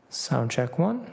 Sound check one.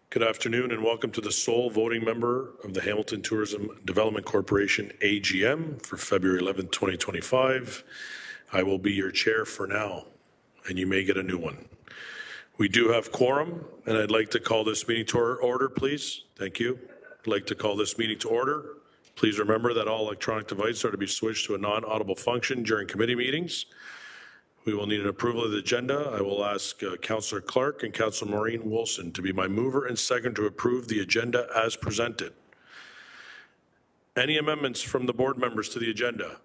Good afternoon and welcome to the sole voting member of the Hamilton Tourism Development Corporation AGM for February 11th, 2025. I will be your chair for now, and you may get a new one. We do have quorum, and I'd like to call this meeting to order, please. Thank you. I'd like to call this meeting to order. Please remember that all electronic devices are to be switched to a non-audible function during committee meetings. We will need an approval of the agenda. I will ask Councillor Clark and Councillor Maureen Wilson to be my mover and second to approve the agenda as presented. Any amendments from the board members to the agenda?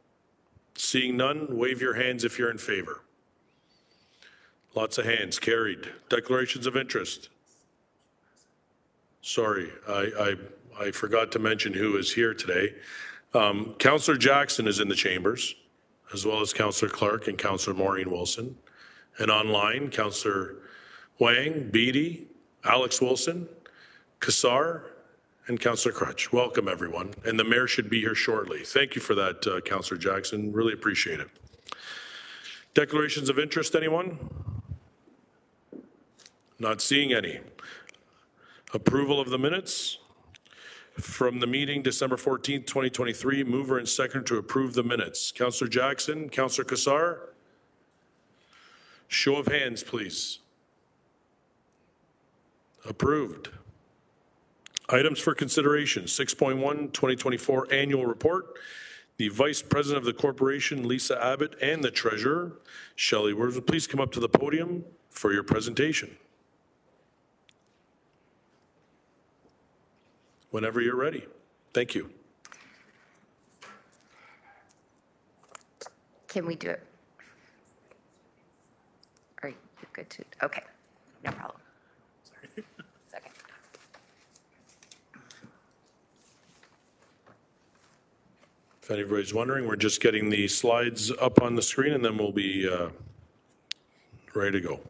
Seeing none, wave your hands if you're in favor. Lots of hands carried. Declarations of interest. Sorry, I forgot to mention who is here today. Councillor Jackson is in the chambers, as well as Councillor Clark and Councillor Maureen Wilson. And online, Councillor Wang, Beattie, Alex Wilson, Kassar, and Councillor Crutch. Welcome, everyone. And the mayor should be here shortly. Thank you for that, Councillor Jackson. Really appreciate it. Declarations of interest, anyone? Not seeing any. Approval of the minutes from the meeting December 14th, 2023. Mover and second to approve the minutes. Councillor Jackson, Councillor Kassar. Show of hands, please. Approved. Items for consideration. 6.1, 2024 annual report. The Vice President of the Corporation, Lisa Abbott, and the Treasurer, Shelley Wordsworth, please come up to the podium for your presentation. Whenever you're ready. Thank you. Can we do it? Are you good to? Okay, no problem. Sorry. Second. If anybody's wondering, we're just getting the slides up on the screen and then we'll be ready to go.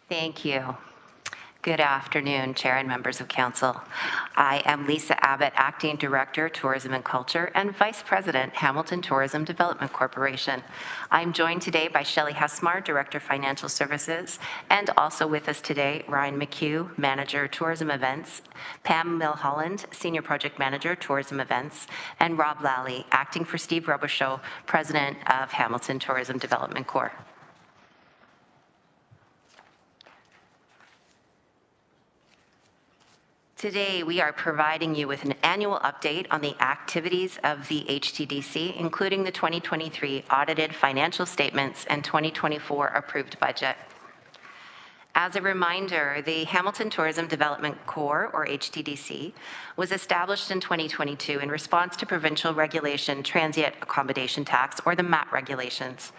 Thank you. Good afternoon, Chair and members of Council. I am Lisa Abbott, Acting Director, Tourism and Culture, and Vice President, Hamilton Tourism Development Corporation. I'm joined today by Shelley Husmar, Director, Financial Services, and also with us today, Ryan McHugh, Manager, Tourism Events, Pam Milholland, Senior Project Manager, Tourism Events, and Rob Lally, Acting for Steve Robichaud, President of Hamilton Tourism Development Corp. Today, we are providing you with an annual update on the activities of the HTDC, including the 2023 audited financial statements and 2024 approved budget. As a reminder, the Hamilton Tourism Development Corps, or HTDC, was established in 2022 in response to provincial regulation Transient Accommodation Tax, or the MAT regulations.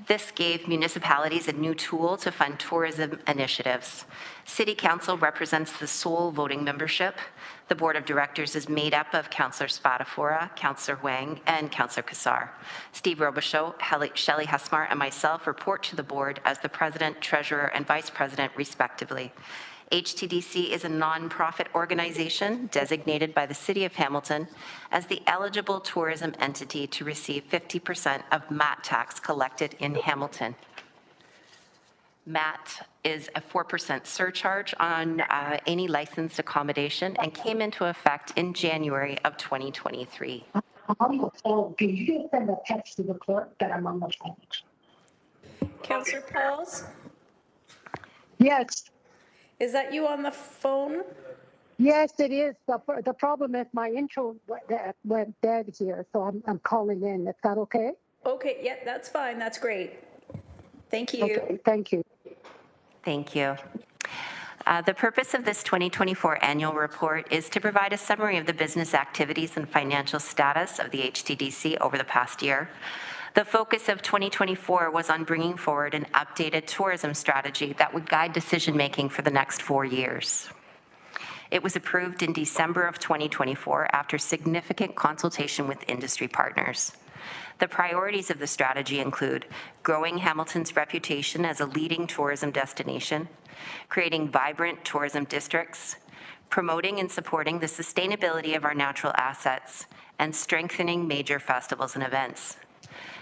This gave municipalities a new tool to fund tourism initiatives. City Council represents the sole voting membership. The Board of Directors is made up of Councillor Spadafora, Councillor Wang, and Councillor Kassar. Steve Robichaud, Shelley Husmar, and myself report to the Board as the President, Treasurer, and Vice President, respectively. HTDC is a non-profit organization designated by the City of Hamilton as the eligible tourism entity to receive 50% of MAT tax collected in Hamilton. MAT is a 4% surcharge on any licensed accommodation and came into effect in January of 2023. Can you just send a text to the clerk that I'm on the phone? Councillor Pauls? Yes. Is that you on the phone? Yes, it is. The problem is my intro went dead here, so I'm calling in. Is that okay? Okay, yeah, that's fine. That's great. Thank you. Okay, thank you. Thank you. The purpose of this 2024 annual report is to provide a summary of the business activities and financial status of the HTDC over the past year. The focus of 2024 was on bringing forward an updated tourism strategy that would guide decision-making for the next 4 years. It was approved in December of 2024 after significant consultation with industry partners. The priorities of the strategy include growing Hamilton's reputation as a leading tourism destination, creating vibrant tourism districts, promoting and supporting the sustainability of our natural assets, and strengthening major festivals and events.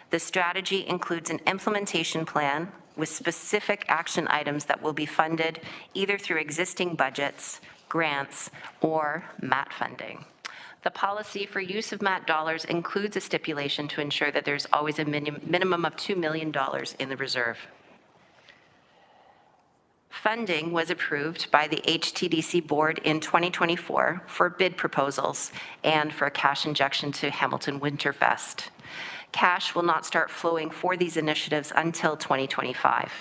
The strategy includes an implementation plan with specific action items that will be funded either through existing budgets, grants, or MAT funding. The policy for use of MAT dollars includes a stipulation to ensure that there's always a minimum of $2 million in the reserve. Funding was approved by the HTDC board in 2024 for bid proposals and for a cash injection to Hamilton Winterfest. Cash will not start flowing for these initiatives until 2025.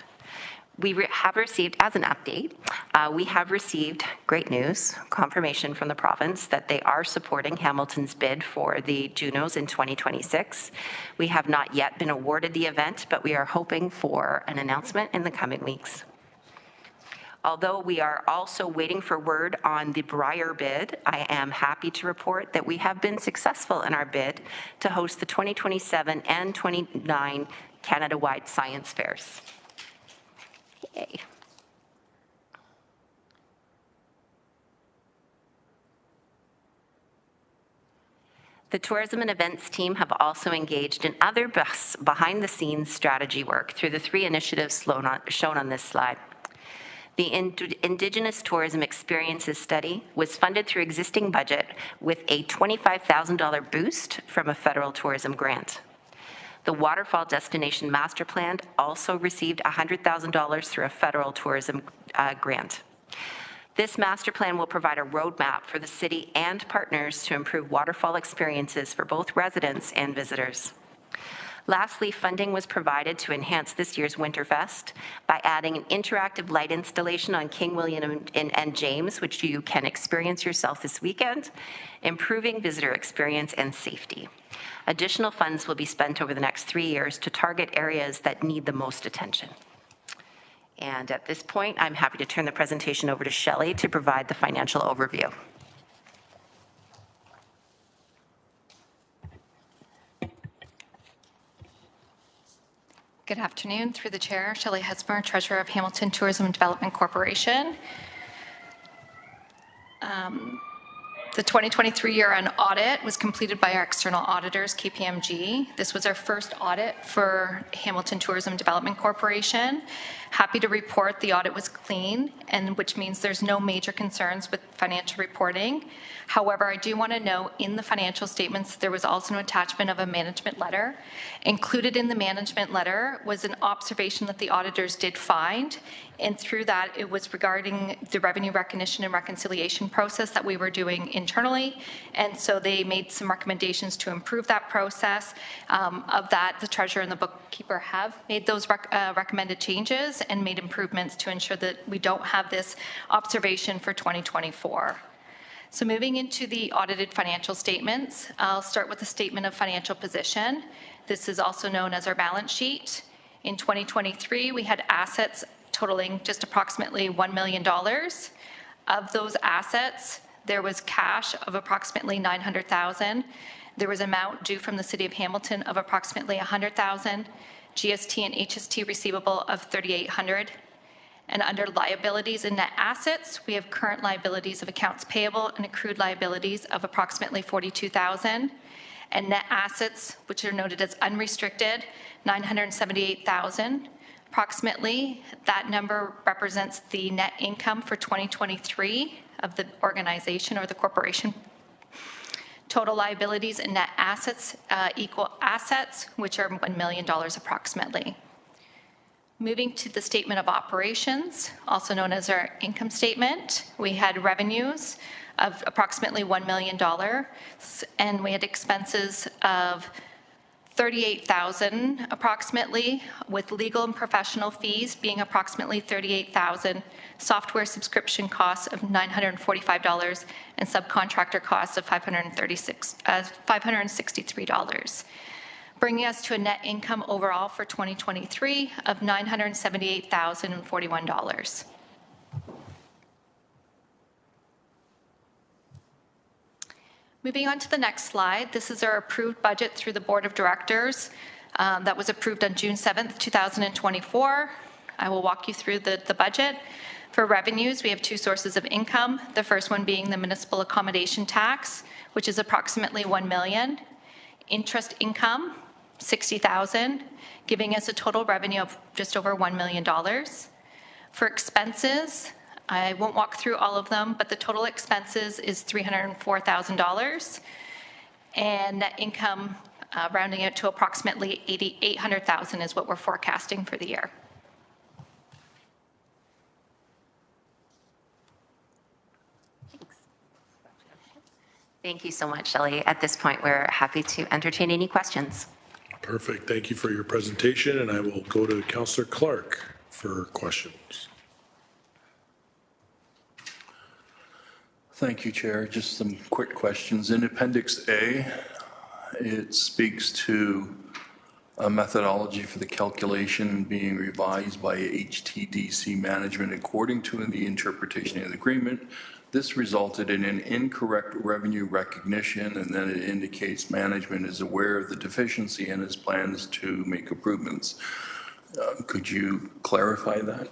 We have received, as an update, we have received great news, confirmation from the province that they are supporting Hamilton's bid for the Junos in 2026. We have not yet been awarded the event, but we are hoping for an announcement in the coming weeks. Although we are also waiting for word on the Briar bid, I am happy to report that we have been successful in our bid to host the 2027 and 29 Canada-wide science fairs. Yay. The tourism and events team have also engaged in other behind-the-scenes strategy work through the 3 initiatives shown on this slide. The Indigenous Tourism Experiences Study was funded through existing budget with a $25,000 boost from a federal tourism grant. The Waterfall Destination Master Plan also received $100,000 through a federal tourism grant. This master plan will provide a roadmap for the city and partners to improve waterfall experiences for both residents and visitors. Lastly, funding was provided to enhance this year's Winterfest by adding an interactive light installation on King William and James, which you can experience yourself this weekend, improving visitor experience and safety. Additional funds will be spent over the next 3 years to target areas that need the most attention. And at this point, I'm happy to turn the presentation over to Shelley to provide the financial overview. Good afternoon. Through the chair, Shelley Hesmer, Treasurer of Hamilton Tourism and Development Corporation. The 2023 year-end audit was completed by our external auditors, KPMG. This was our first audit for Hamilton Tourism and Development Corporation. Happy to report the audit was clean, and which means there's no major concerns with financial reporting. However, I do want to note in the financial statements, there was also an attachment of a management letter. Included in the management letter was an observation that the auditors did find, and through that, it was regarding the revenue recognition and reconciliation process that we were doing internally, and so they made some recommendations to improve that process. Of that, the treasurer and the bookkeeper have made those recommended changes and made improvements to ensure that we don't have this observation for 2024. So moving into the audited financial statements, I'll start with the statement of financial position. This is also known as our balance sheet. In 2023, we had assets totaling just approximately $1 million. Of those assets, there was cash of approximately $900,000. There was amount due from the City of Hamilton of approximately $100,000, GST and HST receivable of $3,800. And under liabilities and net assets, we have current liabilities of accounts payable and accrued liabilities of approximately $42,000. And net assets, which are noted as unrestricted, $978,000. Approximately, that number represents the net income for 2023 of the organization or the corporation. Total liabilities and net assets equal assets, which are $1 million approximately. Moving to the statement of operations, also known as our income statement, we had revenues of approximately $1 million, and we had expenses of $38,000 approximately, with legal and professional fees being approximately $38,000, software subscription costs of $945, and subcontractor costs of $563. Bringing us to a net income overall for 2023 of $978,041. Moving on to the next slide, this is our approved budget through the Board of Directors that was approved on June 7th, 2024. I will walk you through the budget. For revenues, we have two sources of income. The first one being the municipal accommodation tax, which is approximately $1 million. Interest income, $60,000, giving us a total revenue of just over $1 million. For expenses, I won't walk through all of them, but the total expenses is $304,000. And net income, rounding it to approximately $800,000 is what we're forecasting for the year. Thank you so much, Shelley. At this point, we're happy to entertain any questions. Perfect. Thank you for your presentation, and I will go to Councillor Clark for questions. Thank you, Chair. Just some quick questions. In Appendix A, it speaks to a methodology for the calculation being revised by HTDC management according to the interpretation of the agreement. This resulted in an incorrect revenue recognition, and then it indicates management is aware of the deficiency and has plans to make improvements. Could you clarify that,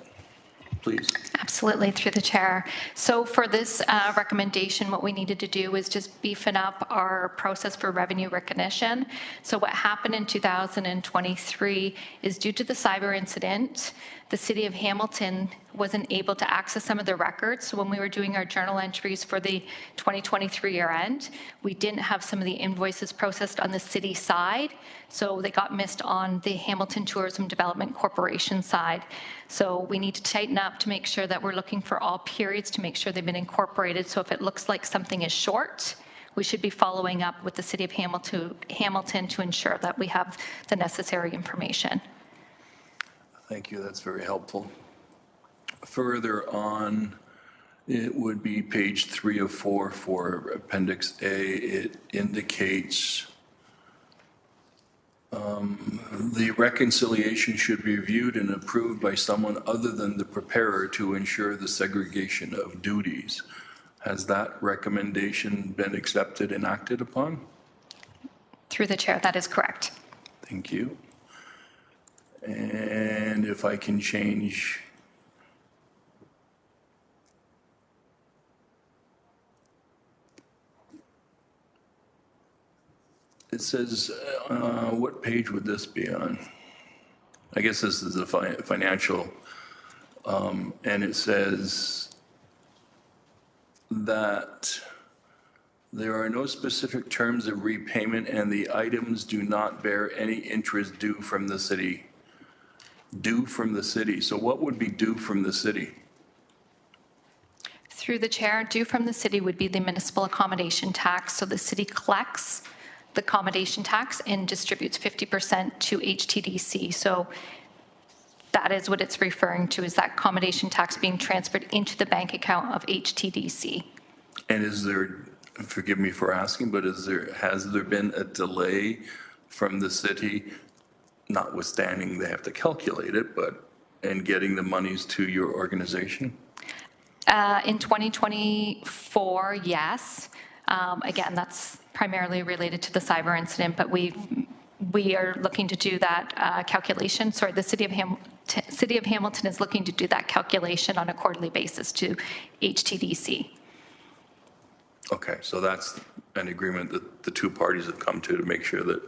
please? Absolutely, through the chair. So for this recommendation, what we needed to do was just beefing up our process for revenue recognition. So what happened in 2023 is due to the cyber incident, the City of Hamilton wasn't able to access some of the records. So when we were doing our journal entries for the 2023 year end, we didn't have some of the invoices processed on the city side. So they got missed on the Hamilton Tourism Development Corporation side. So we need to tighten up to make sure that we're looking for all periods to make sure they've been incorporated. So if it looks like something is short, we should be following up with the City of Hamilton to ensure that we have the necessary information. Thank you. That's very helpful. Further on, it would be page 3 of 4 for Appendix A. It indicates the reconciliation should be reviewed and approved by someone other than the preparer to ensure the segregation of duties. Has that recommendation been accepted and acted upon? Through the chair, that is correct. Thank you. And if I can change it says, what page would this be on? I guess this is the financial, and it says that there are no specific terms of repayment and the items do not bear any interest due from the city. Due from the city. So what would be due from the city? Through the chair, due from the city would be the municipal accommodation tax. So the city collects the accommodation tax and distributes 50% to HTDC. So that is what it's referring to, is that accommodation tax being transferred into the bank account of HTDC. And is there, forgive me for asking, but has there been a delay from the city, notwithstanding they have to calculate it, but in getting the monies to your organization? In 2024, yes. Again, that's primarily related to the cyber incident, but we are looking to do that calculation. Sorry, the City of Hamilton is looking to do that calculation on a quarterly basis to HTDC. Okay, so that's an agreement that the two parties have come to make sure that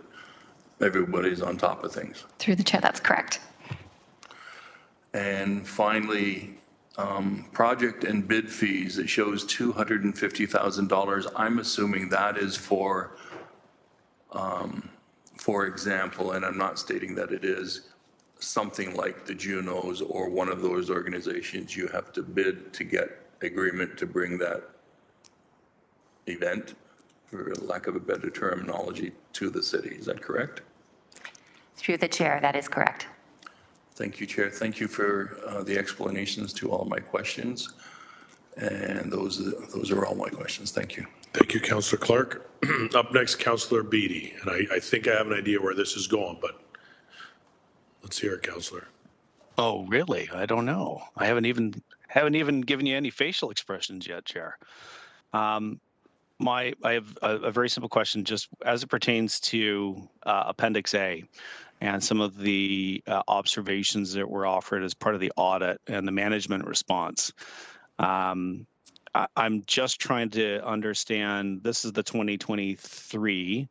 everybody's on top of things. Through the chair, that's correct. And finally, project and bid fees, it shows $250,000. I'm assuming that is for example, and I'm not stating that it is, something like the Junos or one of those organizations, you have to bid to get agreement to bring that event, for lack of a better terminology, to the city. Is that correct? Through the chair, that is correct. Thank you, Chair. Thank you for the explanations to all my questions. And those are all my questions. Thank you. Thank you, Councillor Clark. Up next, Councillor Beatty. And I think I have an idea where this is going, but let's hear it, Councillor. Oh, really? I don't know. I haven't even given you any facial expressions yet, Chair. I have a very simple question, just as it pertains to Appendix A and some of the observations that were offered as part of the audit and the management response. I'm just trying to understand, this is the 2023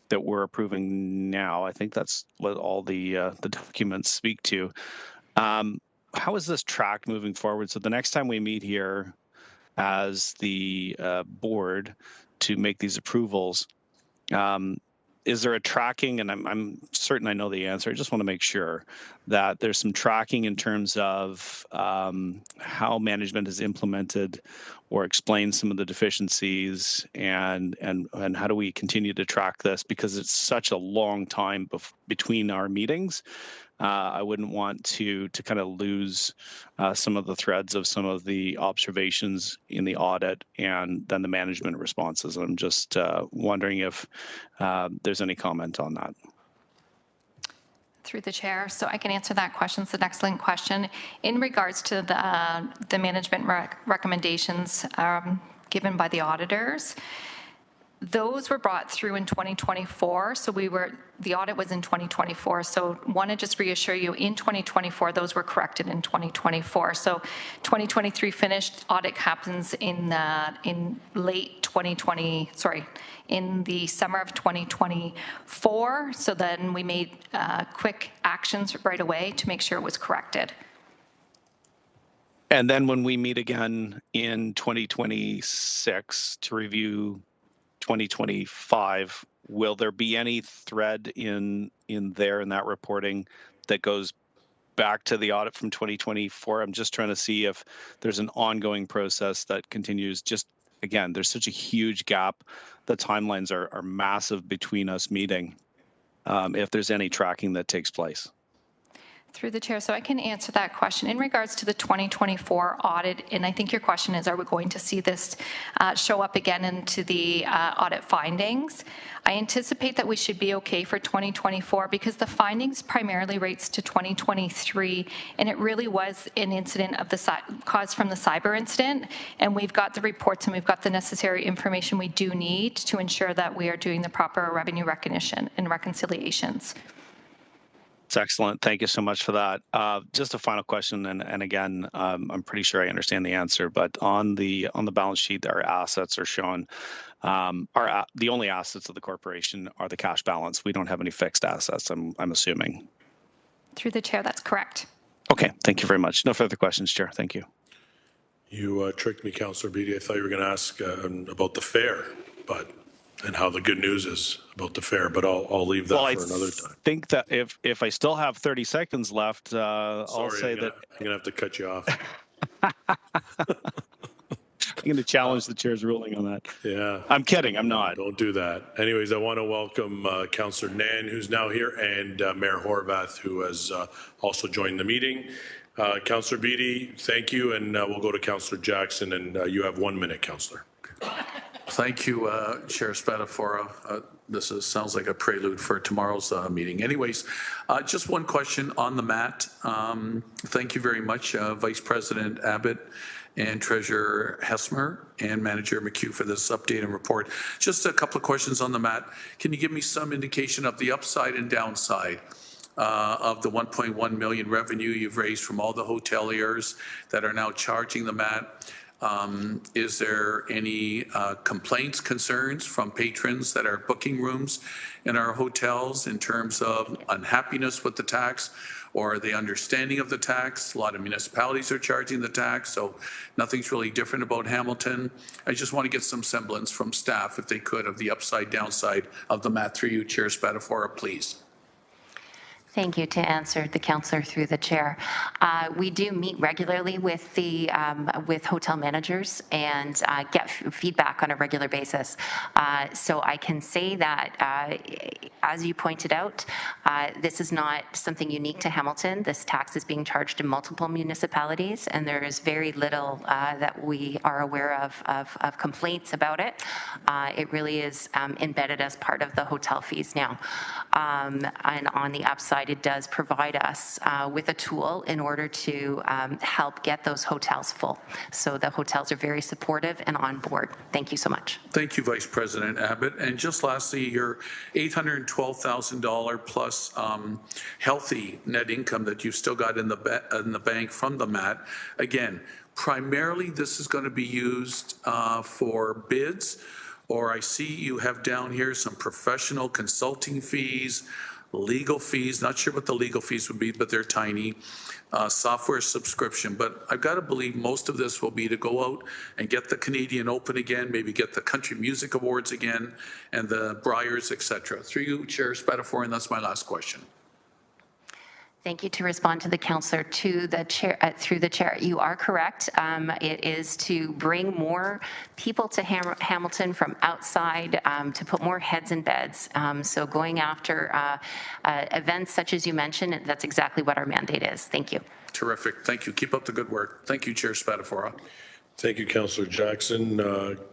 that we're approving now. I think that's what all the documents speak to. How is this tracked moving forward? So the next time we meet here as the board to make these approvals, is there a tracking? And I'm certain I know the answer. I just want to make sure that there's some tracking in terms of how management has implemented or explained some of the deficiencies, and how do we continue to track this, because it's such a long time between our meetings. I wouldn't want to kind of lose some of the threads of some of the observations in the audit and then the management responses. I'm just wondering if there's any comment on that. Through the chair, so I can answer that question. It's an excellent question. In regards to the management recommendations given by the auditors, those were brought through in 2024. So the audit was in 2024. So want to just reassure you, in 2024, those were corrected in 2024. So 2023 finished, audit happens in late 2020, in the summer of 2024. So then we made quick actions right away to make sure it was corrected. And then when we meet again in 2026 to review 2025, will there be any thread in that reporting that goes back to the audit from 2024? I'm just trying to see if there's an ongoing process that continues. Just again, there's such a huge gap. The timelines are massive between us meeting. If there's any tracking that takes place. Through the chair, so I can answer that question. In regards to the 2024 audit, and I think your question is, are we going to see this show up again into the audit findings? I anticipate that we should be okay for 2024 because the findings primarily relates to 2023, and it really was an incident of the caused from the cyber incident, and we've got the reports and we've got the necessary information we do need to ensure that we are doing the proper revenue recognition and reconciliations. It's excellent. Thank you so much for that. Just a final question, and again, I'm pretty sure I understand the answer, but on the balance sheet, our assets are shown. The only assets of the corporation are the cash balance. We don't have any fixed assets, I'm assuming. Through the chair, that's correct. Okay, thank you very much. No further questions, Chair. Thank you. You tricked me, Councillor Beattie. I thought you were going to ask about the fair, and how the good news is about the fair, but I'll leave that for another time. I think that if I still have 30 seconds left, I'll say that I'm going to have to cut you off. I'm going to challenge the chair's ruling on that. Yeah. I'm kidding. I'm not. Don't do that. Anyways, I want to welcome Councillor Nan, who's now here, and Mayor Horvath, who has also joined the meeting. Councillor Beattie, thank you, and we'll go to Councillor Jackson, and you have 1 minute, Councillor. Thank you, Chair Spadafora. This sounds like a prelude for tomorrow's meeting. Anyways, just one question on the mat. Thank you very much, Vice President Abbott and Treasurer Hesmer and Manager McHugh for this update and report. Just a couple of questions on the mat. Can you give me some indication of the upside and downside of the 1.1 million revenue you've raised from all the hoteliers that are now charging the mat? Is there any complaints, concerns from patrons that are booking rooms in our hotels in terms of unhappiness with the tax, or the understanding of the tax? A lot of municipalities are charging the tax, so nothing's really different about Hamilton. I just want to get some semblance from staff, if they could, of the upside, downside of the mat through you, Chair Spadafora, please. Thank you. To answer the councillor through the chair, we do meet regularly with with hotel managers and get feedback on a regular basis. So I can say that, as you pointed out, this is not something unique to Hamilton. This tax is being charged in multiple municipalities, and there is very little that we are aware of complaints about it. It really is embedded as part of the hotel fees now. And on the upside, provided does provide us with a tool in order to help get those hotels full. So the hotels are very supportive and on board. Thank you so much. Thank you, Vice President Abbott. And just lastly, your $812,000 plus healthy net income that you've still got in the bank from the MAT. Again, primarily this is going to be used for bids, or I see you have down here some professional consulting fees, legal fees, not sure what the legal fees would be, but they're tiny, software subscription. But I've got to believe most of this will be to go out and get the Canadian Open again, maybe get the Country Music Awards again, and the Briars, et cetera. Through you, Chair Spadafore, and that's my last question. Thank you. To respond to the councillor, to the chair, through the chair, you are correct. It is to bring more people to Hamilton from outside, to put more heads in beds. So going after events such as you mentioned, that's exactly what our mandate is. Thank you. Terrific. Thank you. Keep up the good work. Thank you, Chair Spadafora. Thank you, Councillor Jackson.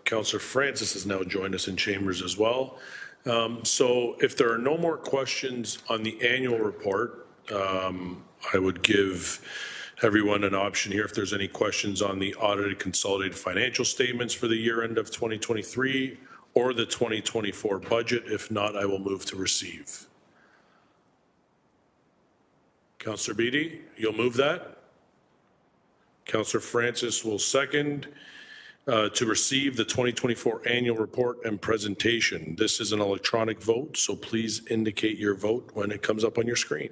Councillor Francis has now joined us in chambers as well. So if there are no more questions on the annual report, I would give everyone an option here if there's any questions on the audited consolidated financial statements for the year end of 2023 or the 2024 budget. If not, I will move to receive. Councillor Beattie, you'll move that? Councillor Francis will second. To receive the 2024 annual report and presentation. This is an electronic vote, so please indicate your vote when it comes up on your screen.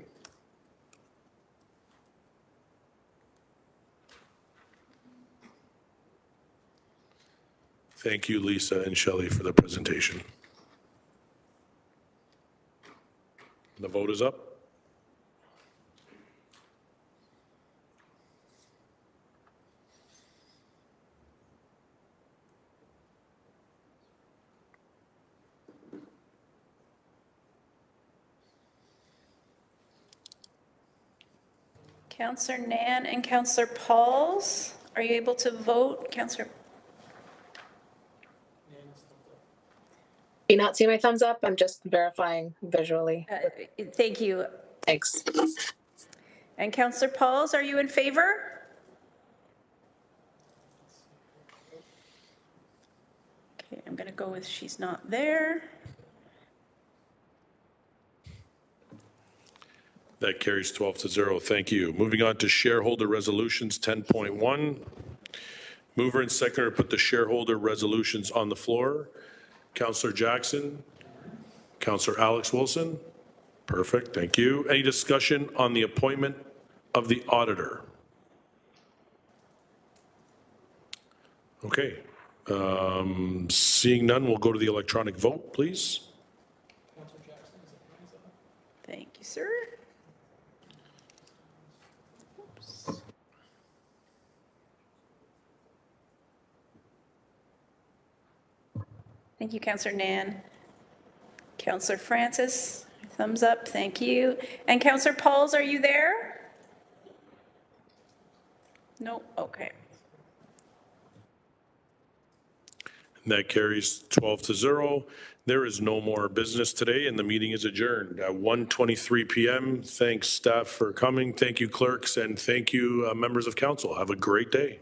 Thank you, Lisa and Shelley, for the presentation. The vote is up. Councillor Nan and Councillor Pauls, are you able to vote? Councillor. You not see my thumbs up? I'm just verifying visually. Thank you. Thanks. And Councillor Pauls, are you in favor? Okay, I'm going to go with she's not there. That carries 12-0. Thank you. Moving on to shareholder resolutions 10.1. Mover and seconder put the shareholder resolutions on the floor. Councillor Jackson, Councillor Alex Wilson. Perfect. Thank you. Any discussion on the appointment of the auditor? Okay. Seeing none, we'll go to the electronic vote, please. Thank you, sir. Thank you, Councillor Nan. Councillor Francis, thumbs up, thank you. And Councillor Pauls, are you there? No, okay. That carries 12-0. There is no more business today, and the meeting is adjourned at 1:23 p.m. Thanks, staff, for coming. Thank you, clerks, and thank you, members of council. Have a great day.